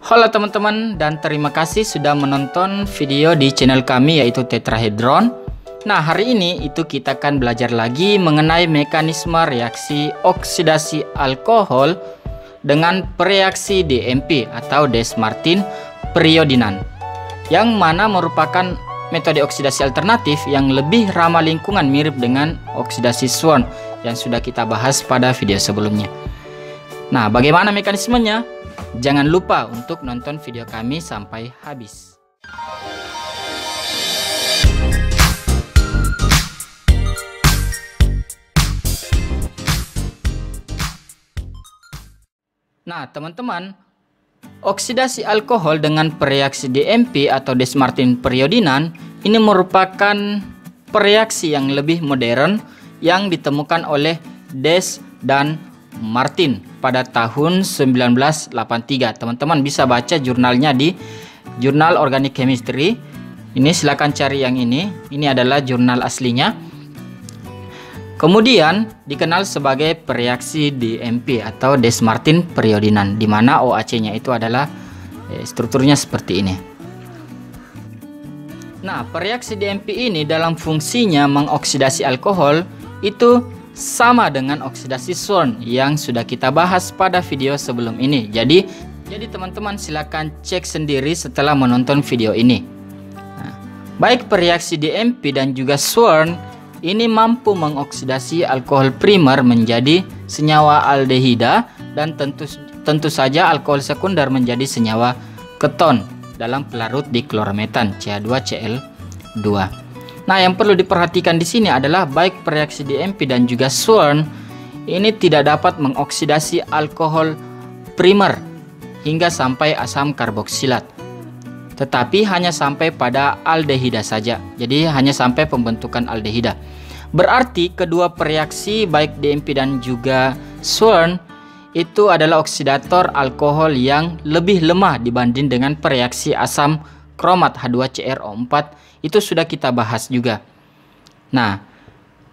Halo teman-teman, dan terima kasih sudah menonton video di channel kami yaitu tetrahedron. Nah, hari ini kita akan belajar lagi mengenai mekanisme reaksi oksidasi alkohol dengan reaksi DMP atau Des-Martin Periodinan, yang mana merupakan metode oksidasi alternatif yang lebih ramah lingkungan, mirip dengan oksidasi Swern yang sudah kita bahas pada video sebelumnya. Nah, bagaimana mekanismenya? Jangan lupa untuk nonton video kami sampai habis. Nah, teman-teman, oksidasi alkohol dengan reaksi DMP atau Des-Martin Periodinan ini merupakan reaksi yang lebih modern yang ditemukan oleh Des dan Martin pada tahun 1983. Teman-teman bisa baca jurnalnya di Jurnal Organic Chemistry. Ini silakan cari yang ini. Ini adalah jurnal aslinya. Kemudian dikenal sebagai reaksi DMP atau Des-Martin Periodinan, di mana OAC-nya itu adalah strukturnya seperti ini. Nah, reaksi DMP ini dalam fungsinya mengoksidasi alkohol itu sama dengan oksidasi Swern yang sudah kita bahas pada video sebelum ini. Jadi teman-teman silakan cek sendiri setelah menonton video ini. Nah, baik reaksi DMP dan juga Swern ini mampu mengoksidasi alkohol primer menjadi senyawa aldehida, dan tentu saja alkohol sekunder menjadi senyawa keton dalam pelarut diklorometan CH2Cl2. Nah, yang perlu diperhatikan di sini adalah baik reaksi DMP dan juga Swern ini tidak dapat mengoksidasi alkohol primer hingga sampai asam karboksilat, tetapi hanya sampai pada aldehida saja. Jadi hanya sampai pembentukan aldehida. Berarti kedua reaksi baik DMP dan juga Swern itu adalah oksidator alkohol yang lebih lemah dibanding dengan reaksi asam kromat H2CrO4. Itu sudah kita bahas juga. Nah,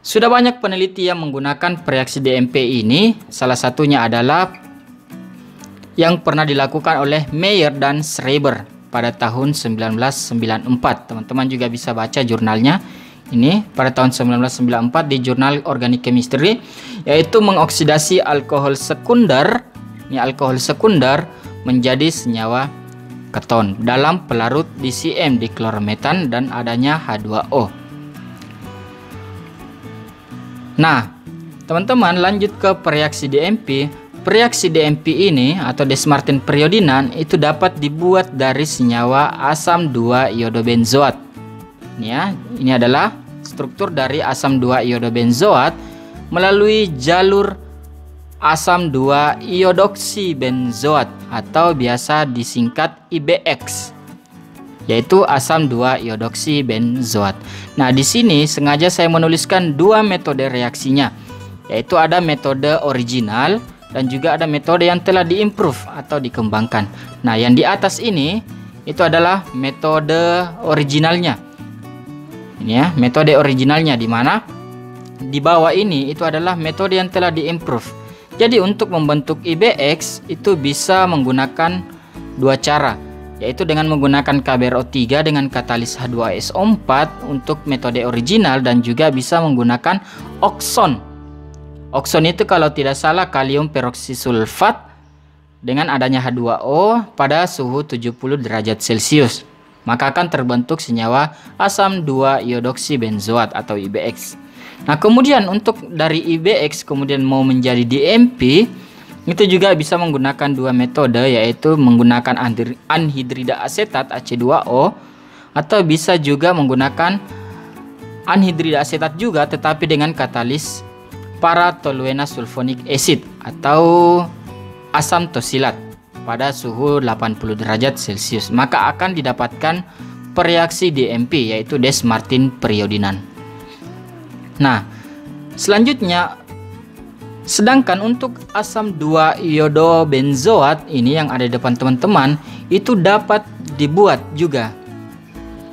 sudah banyak peneliti yang menggunakan reaksi DMP ini. Salah satunya adalah yang pernah dilakukan oleh Mayer dan Schreiber pada tahun 1994. Teman-teman juga bisa baca jurnalnya. Ini pada tahun 1994 di Jurnal Organic Chemistry, yaitu mengoksidasi alkohol sekunder. Ini alkohol sekunder menjadi senyawa keton dalam pelarut DCM diklorometan dan adanya H2O. Nah, teman-teman lanjut ke reaksi DMP. Reaksi DMP ini atau Des-Martin Periodinan itu dapat dibuat dari senyawa asam 2-iodobenzoat. Ini ya, ini adalah struktur dari asam 2-iodobenzoat melalui jalur asam 2-iodoksibenzoat atau biasa disingkat IBX, yaitu asam 2-iodoksibenzoat. Nah, di sini sengaja saya menuliskan dua metode reaksinya, yaitu ada metode original dan juga ada metode yang telah diimprove atau dikembangkan. Nah, yang di atas ini itu adalah metode originalnya. Ini ya, metode originalnya, di mana di bawah ini itu adalah metode yang telah diimprove. Jadi untuk membentuk IBX itu bisa menggunakan dua cara, yaitu dengan menggunakan KBRO3 dengan katalis H2SO4 untuk metode original, dan juga bisa menggunakan okson. Okson itu kalau tidak salah kalium peroksisulfat dengan adanya H2O pada suhu 70 derajat Celcius. Maka akan terbentuk senyawa asam 2-iodoksibenzoat atau IBX. Nah, kemudian untuk dari IBX kemudian mau menjadi DMP itu juga bisa menggunakan dua metode, yaitu menggunakan anhidrida asetat Ac2O, atau bisa juga menggunakan anhidrida asetat juga tetapi dengan katalis para-toluena sulfonic acid atau asam tosilat pada suhu 80 derajat Celcius. Maka akan didapatkan reaksi DMP, yaitu Des-Martin Periodinan. Nah, selanjutnya, sedangkan untuk asam 2-iodobenzoat ini yang ada di depan teman-teman itu dapat dibuat juga.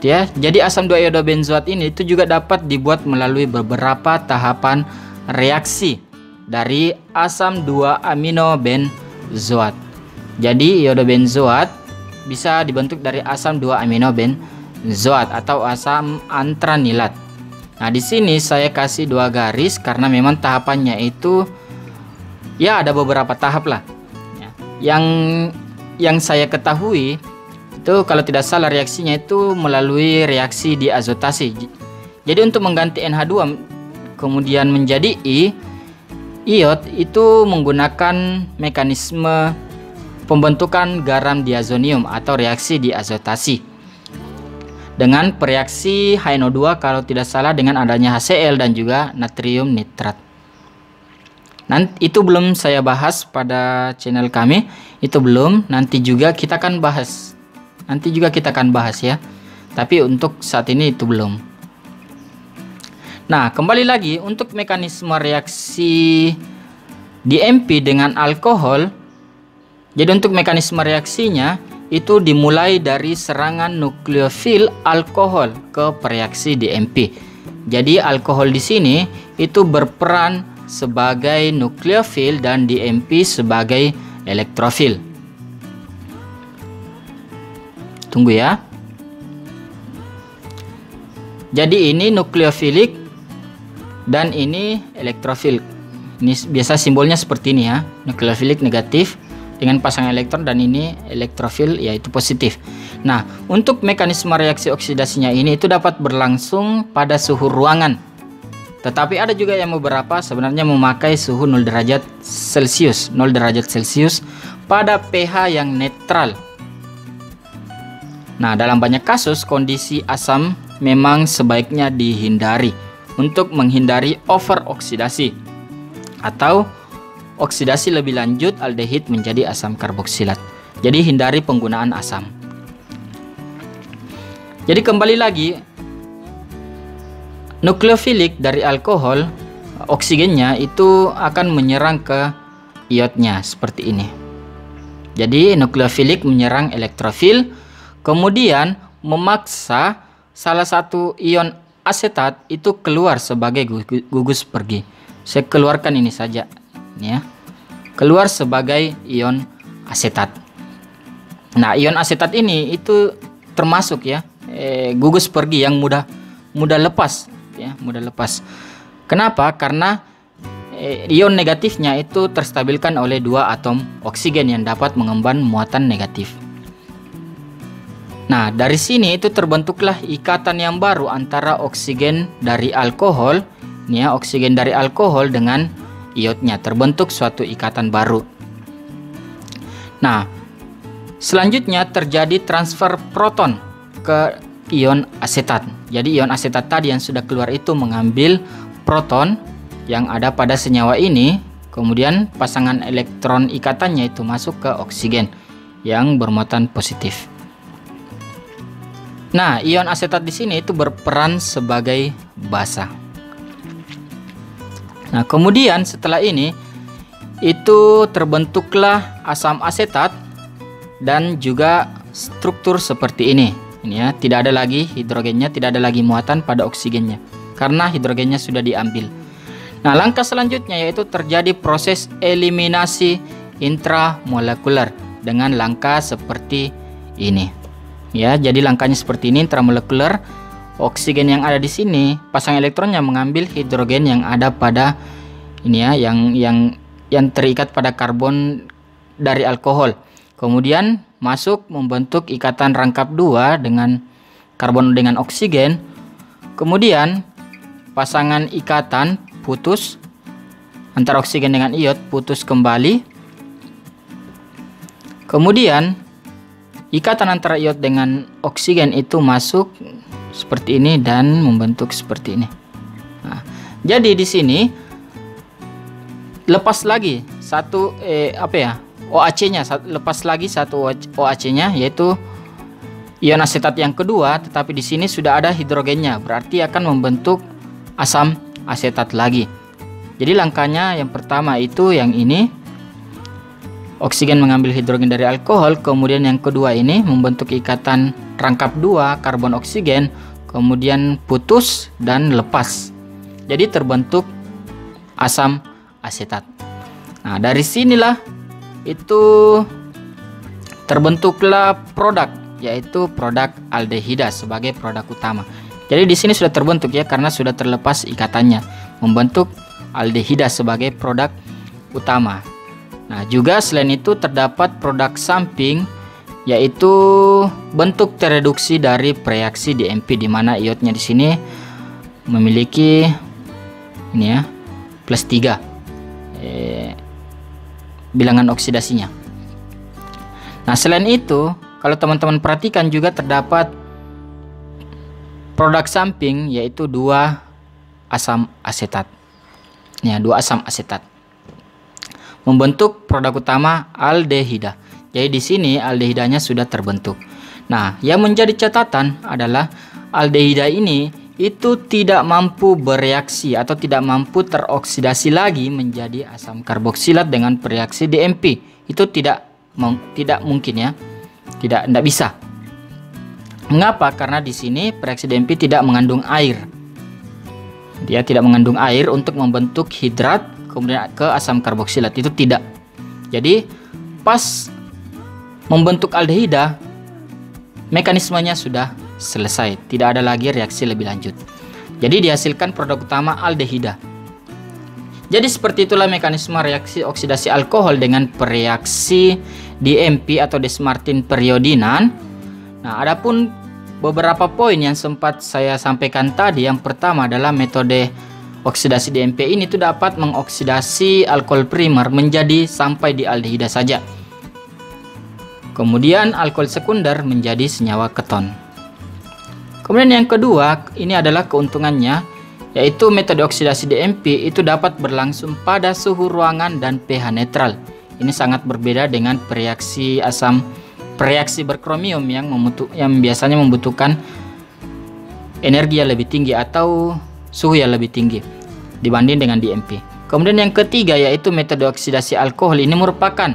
Ya, jadi asam 2-iodobenzoat ini itu juga dapat dibuat melalui beberapa tahapan reaksi dari asam 2-aminobenzoat. Jadi iodobenzoat bisa dibentuk dari asam 2-amino benzoat atau asam antranilat. Nah, di sini saya kasih 2 garis karena memang tahapannya itu ya ada beberapa tahap lah. Yang saya ketahui itu kalau tidak salah reaksinya itu melalui reaksi diazotasi. Jadi untuk mengganti NH2 kemudian menjadi iot itu menggunakan mekanisme pembentukan garam diazonium atau reaksi diazotasi dengan bereaksi HNO2 kalau tidak salah dengan adanya HCl dan juga natrium nitrat. Nanti itu belum saya bahas pada channel kami, itu belum, nanti juga kita akan bahas. Ya. Tapi untuk saat ini itu belum. Nah, kembali lagi untuk mekanisme reaksi DMP dengan alkohol. Jadi untuk mekanisme reaksinya itu dimulai dari serangan nukleofil alkohol ke pereaksi DMP. Jadi alkohol di sini itu berperan sebagai nukleofil dan DMP sebagai elektrofil. Tunggu ya. Jadi ini nukleofilik dan ini elektrofil. Ini biasa simbolnya seperti ini ya. Nukleofilik negatif dengan pasangan elektron dan ini elektrofil yaitu positif. Nah, untuk mekanisme reaksi oksidasinya ini itu dapat berlangsung pada suhu ruangan. Tetapi ada juga yang beberapa sebenarnya memakai suhu 0 derajat Celcius pada pH yang netral. Nah, dalam banyak kasus kondisi asam memang sebaiknya dihindari untuk menghindari overoksidasi atau oksidasi lebih lanjut aldehid menjadi asam karboksilat. Jadi hindari penggunaan asam. Jadi kembali lagi, nukleofilik dari alkohol, oksigennya itu akan menyerang ke iotnya seperti ini. Jadi nukleofilik menyerang elektrofil, kemudian memaksa salah satu ion asetat itu keluar sebagai gugus pergi. Saya keluarkan ini saja. Ya, keluar sebagai ion asetat. Nah, ion asetat ini itu termasuk ya gugus pergi yang mudah lepas ya, mudah lepas. Kenapa? Karena ion negatifnya itu terstabilkan oleh 2 atom oksigen yang dapat mengemban muatan negatif. Nah, dari sini itu terbentuklah ikatan yang baru antara oksigen dari alkohol, ini ya, oksigen dari alkohol dengan iotnya, terbentuk suatu ikatan baru. Nah, selanjutnya terjadi transfer proton ke ion asetat. Jadi ion asetat tadi yang sudah keluar itu mengambil proton yang ada pada senyawa ini, kemudian pasangan elektron ikatannya itu masuk ke oksigen yang bermuatan positif. Nah, ion asetat di sini itu berperan sebagai basa. Nah, kemudian setelah ini itu terbentuklah asam asetat dan juga struktur seperti ini. Ini ya, tidak ada lagi hidrogennya, tidak ada lagi muatan pada oksigennya karena hidrogennya sudah diambil. Nah, langkah selanjutnya yaitu terjadi proses eliminasi intramolekuler dengan langkah seperti ini. Ya, jadi langkahnya seperti ini, intramolekuler. Oksigen yang ada di sini, pasang elektronnya mengambil hidrogen yang ada pada ini ya, yang terikat pada karbon dari alkohol. Kemudian masuk membentuk ikatan rangkap 2 dengan karbon dengan oksigen. Kemudian pasangan ikatan putus antara oksigen dengan iot putus kembali. Kemudian ikatan antara iot dengan oksigen itu masuk seperti ini dan membentuk seperti ini. Nah, jadi di sini lepas lagi satu OAC-nya, lepas lagi satu OAC-nya yaitu ion asetat yang kedua, tetapi di sini sudah ada hidrogennya, berarti akan membentuk asam asetat lagi. Jadi langkahnya yang pertama itu yang ini, oksigen mengambil hidrogen dari alkohol, kemudian yang kedua ini membentuk ikatan rangkap 2 karbon oksigen, kemudian putus dan lepas. Jadi terbentuk asam asetat. Nah, dari sinilah itu terbentuklah produk, yaitu produk aldehida sebagai produk utama. Jadi di sini sudah terbentuk ya, karena sudah terlepas ikatannya, membentuk aldehida sebagai produk utama. Nah, juga selain itu terdapat produk samping, yaitu bentuk tereduksi dari reaksi DMP, di mana iodnya di sini memiliki ini ya, +3 bilangan oksidasinya. Nah, selain itu, kalau teman-teman perhatikan juga terdapat produk samping, yaitu 2 asam asetat. Ya, 2 asam asetat membentuk produk utama aldehida. Jadi di sini aldehidanya sudah terbentuk. Nah, yang menjadi catatan adalah aldehida ini itu tidak mampu bereaksi atau tidak mampu teroksidasi lagi menjadi asam karboksilat dengan reaksi DMP. Itu tidak mungkin ya. Tidak bisa. Mengapa? Karena di sini reaksi DMP tidak mengandung air. Dia tidak mengandung air untuk membentuk hidrat kemudian ke asam karboksilat, itu tidak. Jadi pas membentuk aldehida, mekanismenya sudah selesai, tidak ada lagi reaksi lebih lanjut. Jadi dihasilkan produk utama aldehida. Jadi seperti itulah mekanisme reaksi oksidasi alkohol dengan reaksi DMP atau Dess-Martin periodinan. Nah, adapun beberapa poin yang sempat saya sampaikan tadi, yang pertama adalah metode oksidasi DMP ini itu dapat mengoksidasi alkohol primer menjadi sampai di aldehida saja. Kemudian alkohol sekunder menjadi senyawa keton. Kemudian yang kedua, ini adalah keuntungannya, yaitu metode oksidasi DMP itu dapat berlangsung pada suhu ruangan dan pH netral. Ini sangat berbeda dengan reaksi berkromium yang biasanya membutuhkan energi yang lebih tinggi atau suhu yang lebih tinggi dibanding dengan DMP. Kemudian yang ketiga, yaitu metode oksidasi alkohol ini merupakan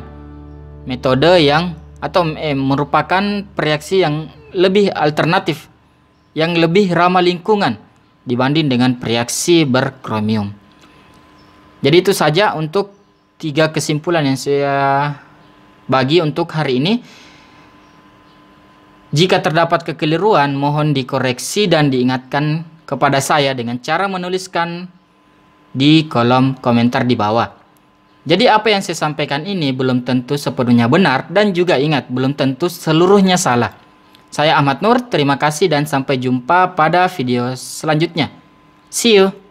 metode yang merupakan reaksi yang lebih alternatif, yang lebih ramah lingkungan dibanding dengan reaksi berkromium. Jadi itu saja untuk 3 kesimpulan yang saya bagi untuk hari ini. Jika terdapat kekeliruan, mohon dikoreksi dan diingatkan kepada saya dengan cara menuliskan di kolom komentar di bawah. Jadi apa yang saya sampaikan ini belum tentu sepenuhnya benar, dan juga ingat, belum tentu seluruhnya salah. Saya Ahmad Nur, terima kasih dan sampai jumpa pada video selanjutnya. See you!